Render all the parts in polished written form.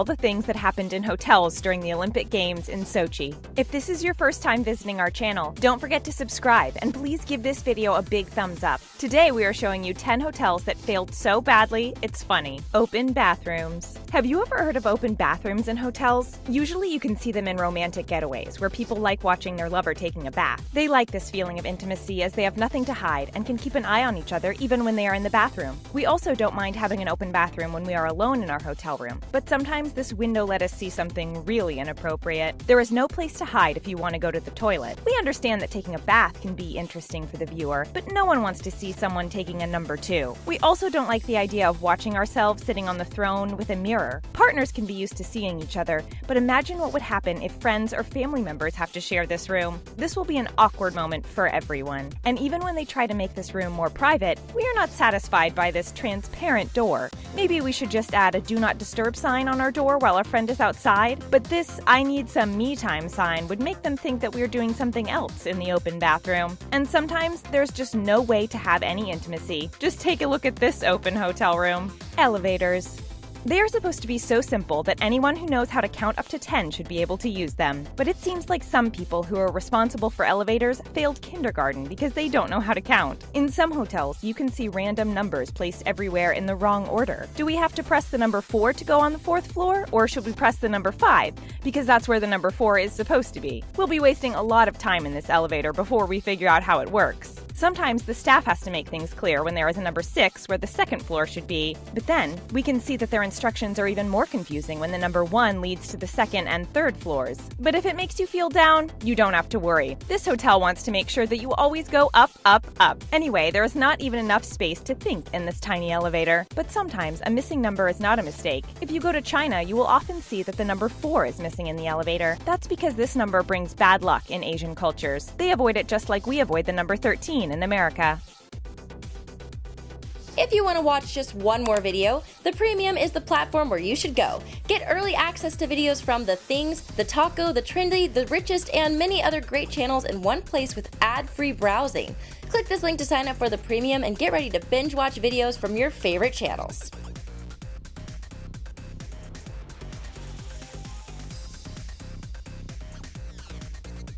all the things that happened in hotels during the Olympic Games in Sochi. If this is your first time visiting our channel, don't forget to subscribe and please give this video a big thumbs up. Today we are showing you 10 hotels that failed so badly, it's funny. Open bathrooms. Have you ever heard of open bathrooms in hotels? Usually you can see them in romantic getaways, where people like watching their lover taking a bath. They like this feeling of intimacy as they have nothing to hide and can keep an eye on each other even when they are in the bathroom. We also don't mind having an open bathroom when we are alone in our hotel room, but sometimes this window let us see something really inappropriate. There is no place to hide if you want to go to the toilet. We understand that taking a bath can be interesting for the viewer, but no one wants to see someone taking a number 2. We also don't like the idea of watching ourselves sitting on the throne with a mirror. Partners can be used to seeing each other, but imagine what would happen if friends or family members have to share this room. This will be an awkward moment for everyone. And even when they try to make this room more private, we are not satisfied by this transparent door. Maybe we should just add a do not disturb sign on our door while our friend is outside, but this I need some me time sign would make them think that we're doing something else in the open bathroom. And sometimes there's just no way to have any intimacy. Just take a look at this open hotel room. Elevators. They are supposed to be so simple that anyone who knows how to count up to 10 should be able to use them. But it seems like some people who are responsible for elevators failed kindergarten because they don't know how to count. In some hotels, you can see random numbers placed everywhere in the wrong order. Do we have to press the number 4 to go on the 4th floor, or should we press the number 5 because that's where the number 4 is supposed to be? We'll be wasting a lot of time in this elevator before we figure out how it works. Sometimes the staff has to make things clear when there is a number 6 where the 2nd floor should be, but then we can see that their instructions are even more confusing when the number 1 leads to the 2nd and 3rd floors. But if it makes you feel down, you don't have to worry. This hotel wants to make sure that you always go up, up, up. Anyway, there is not even enough space to think in this tiny elevator. But sometimes a missing number is not a mistake. If you go to China, you will often see that the number 4 is missing in the elevator. That's because this number brings bad luck in Asian cultures. They avoid it just like we avoid the number 13 in America. If you want to watch just one more video, the Premium is the platform where you should go. Get early access to videos from The Things, The Taco, The Trendy, The Richest, and many other great channels in one place with ad-free browsing. Click this link to sign up for the Premium and get ready to binge watch videos from your favorite channels.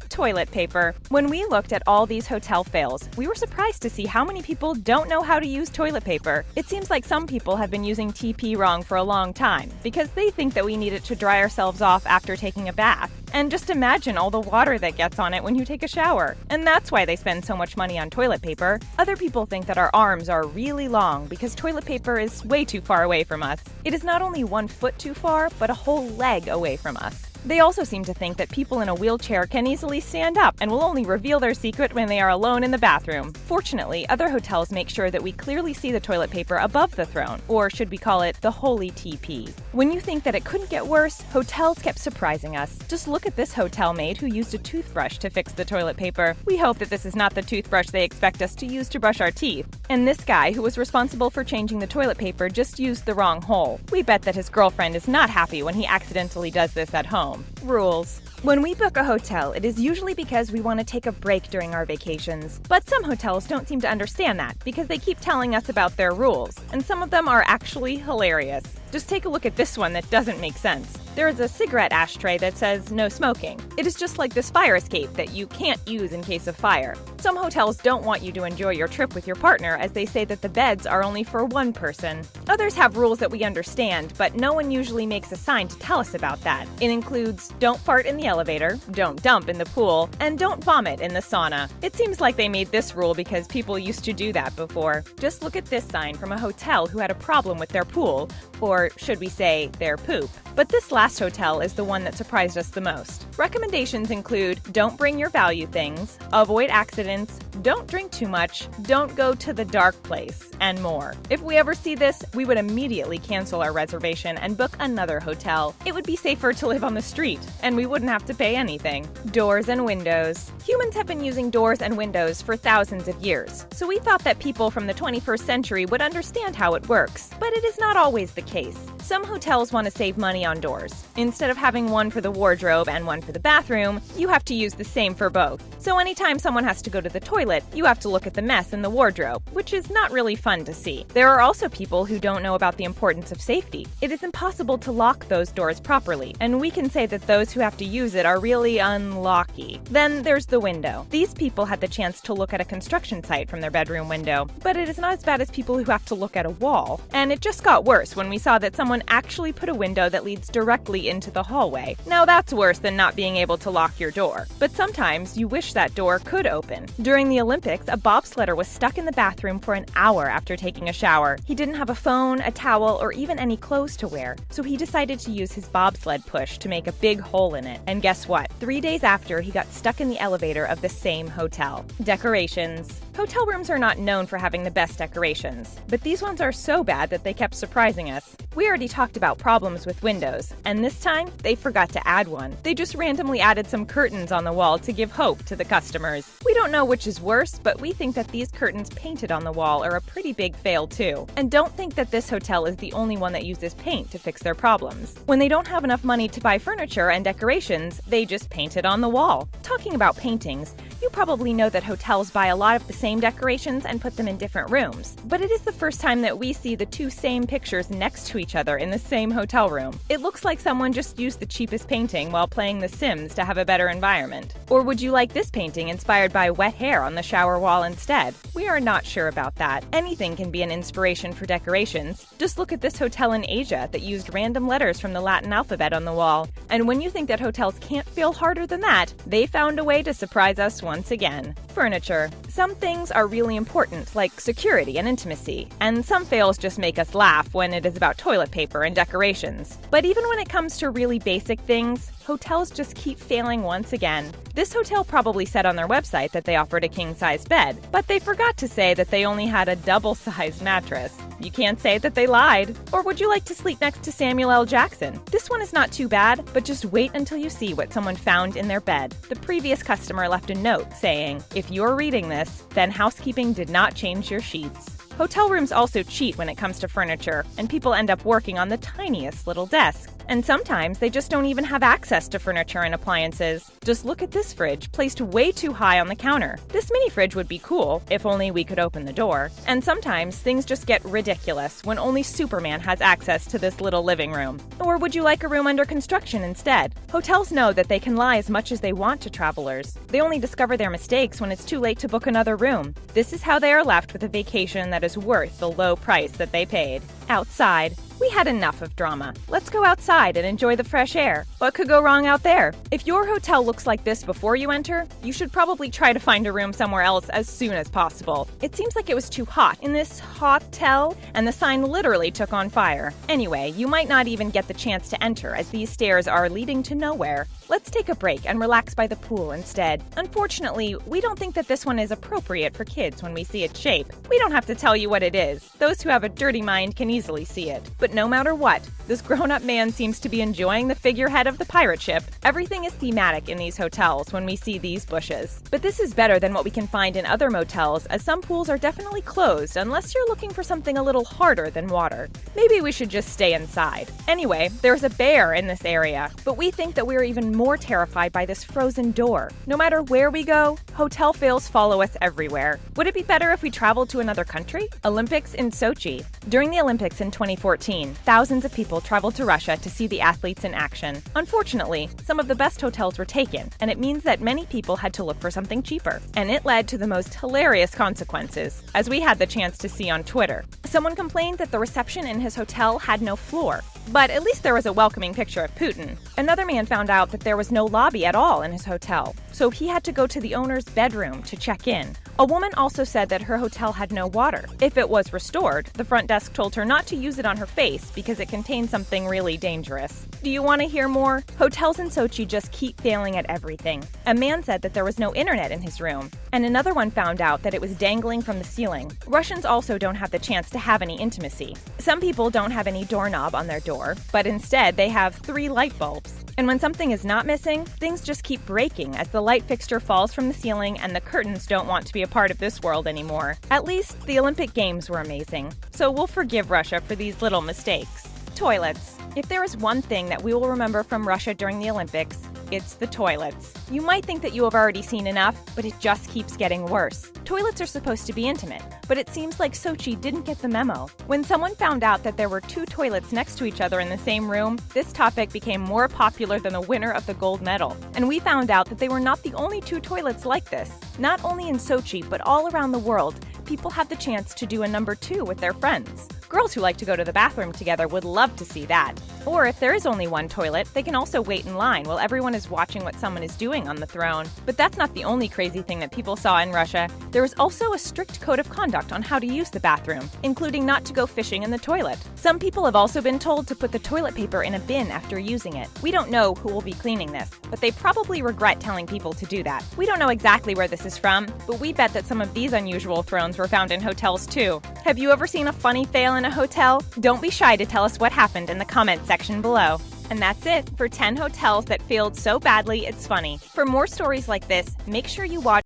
Toilet paper. When we looked at all these hotel fails, we were surprised to see how many people don't know how to use toilet paper. It seems like some people have been using TP wrong for a long time, because they think that we need it to dry ourselves off after taking a bath. And just imagine all the water that gets on it when you take a shower. And that's why they spend so much money on toilet paper. Other people think that our arms are really long because toilet paper is way too far away from us. It is not only 1 foot too far, but a whole leg away from us. They also seem to think that people in a wheelchair can easily stand up and will only reveal their secret when they are alone in the bathroom. Fortunately, other hotels make sure that we clearly see the toilet paper above the throne, or should we call it the holy TP. When you think that it couldn't get worse, hotels kept surprising us. Just look at this hotel maid who used a toothbrush to fix the toilet paper. We hope that this is not the toothbrush they expect us to use to brush our teeth. And this guy who was responsible for changing the toilet paper just used the wrong hole. We bet that his girlfriend is not happy when he accidentally does this at home. Rules. When we book a hotel, it is usually because we want to take a break during our vacations. But some hotels don't seem to understand that because they keep telling us about their rules, and some of them are actually hilarious. Just take a look at this one that doesn't make sense. There is a cigarette ashtray that says no smoking. It is just like this fire escape that you can't use in case of fire. Some hotels don't want you to enjoy your trip with your partner as they say that the beds are only for one person. Others have rules that we understand, but no one usually makes a sign to tell us about that. It includes don't fart in the elevator, don't dump in the pool, and don't vomit in the sauna. It seems like they made this rule because people used to do that before. Just look at this sign from a hotel who had a problem with their pool, or should we say their poop. But this last hotel is the one that surprised us the most. Recommendations include don't bring your value things, avoid accidents, don't drink too much, don't go to the dark place, and more. If we ever see this, we would immediately cancel our reservation and book another hotel. It would be safer to live on the street, and we wouldn't have to pay anything. Doors and windows. Humans have been using doors and windows for thousands of years, so we thought that people from the 21st century would understand how it works, but it is not always the case. Some hotels want to save money on doors. Instead of having one for the wardrobe and one for the bathroom, you have to use the same for both. So anytime someone has to go to the toilet, toilet, you have to look at the mess in the wardrobe, which is not really fun to see. There are also people who don't know about the importance of safety. It is impossible to lock those doors properly, and we can say that those who have to use it are really unlucky. Then there's the window. These people had the chance to look at a construction site from their bedroom window, but it is not as bad as people who have to look at a wall. And it just got worse when we saw that someone actually put a window that leads directly into the hallway. Now that's worse than not being able to lock your door. But sometimes you wish that door could open. During the Olympics, a bobsledder was stuck in the bathroom for an hour after taking a shower. He didn't have a phone, a towel, or even any clothes to wear, so he decided to use his bobsled push to make a big hole in it. And guess what? 3 days after, he got stuck in the elevator of the same hotel. Decorations. Hotel rooms are not known for having the best decorations, but these ones are so bad that they kept surprising us. We already talked about problems with windows, and this time, they forgot to add one. They just randomly added some curtains on the wall to give hope to the customers. We don't know which is worse, but we think that these curtains painted on the wall are a pretty big fail too. And don't think that this hotel is the only one that uses paint to fix their problems. When they don't have enough money to buy furniture and decorations, they just paint it on the wall. Talking about paintings, you probably know that hotels buy a lot of the same decorations and put them in different rooms. But it is the first time that we see the two same pictures next to each other in the same hotel room. It looks like someone just used the cheapest painting while playing The Sims to have a better environment. Or would you like this painting inspired by wet hair on the shower wall instead? We are not sure about that. Anything can be an inspiration for decorations. Just look at this hotel in Asia that used random letters from the Latin alphabet on the wall. And when you think that hotels can't fail harder than that, they found a way to surprise us once again. Furniture. Some things are really important, like security and intimacy, and some fails just make us laugh when it is about toilet paper and decorations. But even when it comes to really basic things, hotels just keep failing once again. This hotel probably said on their website that they offered a king-size bed, but they forgot to say that they only had a double-sized mattress. You can't say that they lied. Or would you like to sleep next to Samuel L. Jackson? This one is not too bad, but just wait until you see what someone found in their bed. The previous customer left a note saying, "If you're reading this, then housekeeping did not change your sheets." Hotel rooms also cheat when it comes to furniture, and people end up working on the tiniest little desk. And sometimes they just don't even have access to furniture and appliances. Just look at this fridge, placed way too high on the counter. This mini fridge would be cool, if only we could open the door. And sometimes things just get ridiculous when only Superman has access to this little living room. Or would you like a room under construction instead? Hotels know that they can lie as much as they want to travelers. They only discover their mistakes when it's too late to book another room. This is how they are left with a vacation that is worth the low price that they paid. Outside. We had enough of drama. Let's go outside and enjoy the fresh air. What could go wrong out there? If your hotel looks like this before you enter, you should probably try to find a room somewhere else as soon as possible. It seems like it was too hot in this hotel, and the sign literally took on fire. Anyway, you might not even get the chance to enter as these stairs are leading to nowhere. Let's take a break and relax by the pool instead. Unfortunately, we don't think that this one is appropriate for kids when we see its shape. We don't have to tell you what it is. Those who have a dirty mind can easily see it. But no matter what, this grown-up man seems to be enjoying the figurehead of the pirate ship. Everything is thematic in these hotels when we see these bushes. But this is better than what we can find in other motels, as some pools are definitely closed unless you're looking for something a little harder than water. Maybe we should just stay inside. Anyway, there's a bear in this area, but we think that we're even more terrified by this frozen door. No matter where we go, hotel fails follow us everywhere. Would it be better if we traveled to another country? Olympics in Sochi. During the Olympics in 2014, thousands of people traveled to Russia to see the athletes in action. Unfortunately, some of the best hotels were taken, and it means that many people had to look for something cheaper. And it led to the most hilarious consequences, as we had the chance to see on Twitter. Someone complained that the reception in his hotel had no floor, but at least there was a welcoming picture of Putin. Another man found out that there was no lobby at all in his hotel, so he had to go to the owner's bedroom to check in. A woman also said that her hotel had no water. If it was restored, the front desk told her not to use it on her face because it contained something really dangerous. Do you want to hear more? Hotels in Sochi just keep failing at everything. A man said that there was no internet in his room, and another one found out that it was dangling from the ceiling. Russians also don't have the chance to have any intimacy. Some people don't have any doorknob on their door, but instead they have 3 light bulbs. And when something is not missing, things just keep breaking as the light fixture falls from the ceiling and the curtains don't want to be a part of this world anymore. At least, the Olympic Games were amazing, so we'll forgive Russia for these little mistakes. Toilets. If there is one thing that we will remember from Russia during the Olympics, It's the toilets. You might think that you have already seen enough, but it just keeps getting worse. Toilets are supposed to be intimate, but it seems like Sochi didn't get the memo. When someone found out that there were 2 toilets next to each other in the same room, this topic became more popular than the winner of the gold medal. And we found out that they were not the only 2 toilets like this. Not only in Sochi, but all around the world, people have the chance to do a number 2 with their friends. Girls who like to go to the bathroom together would love to see that. Or if there is only one toilet, they can also wait in line while everyone is watching what someone is doing on the throne. But that's not the only crazy thing that people saw in Russia. There is also a strict code of conduct on how to use the bathroom, including not to go fishing in the toilet. Some people have also been told to put the toilet paper in a bin after using it. We don't know who will be cleaning this, but they probably regret telling people to do that. We don't know exactly where this is from, but we bet that some of these unusual thrones were found in hotels too. Have you ever seen a funny fail in a hotel? Don't be shy to tell us what happened in the comment section below. And that's it for 10 hotels that failed so badly it's funny. For more stories like this, make sure you watch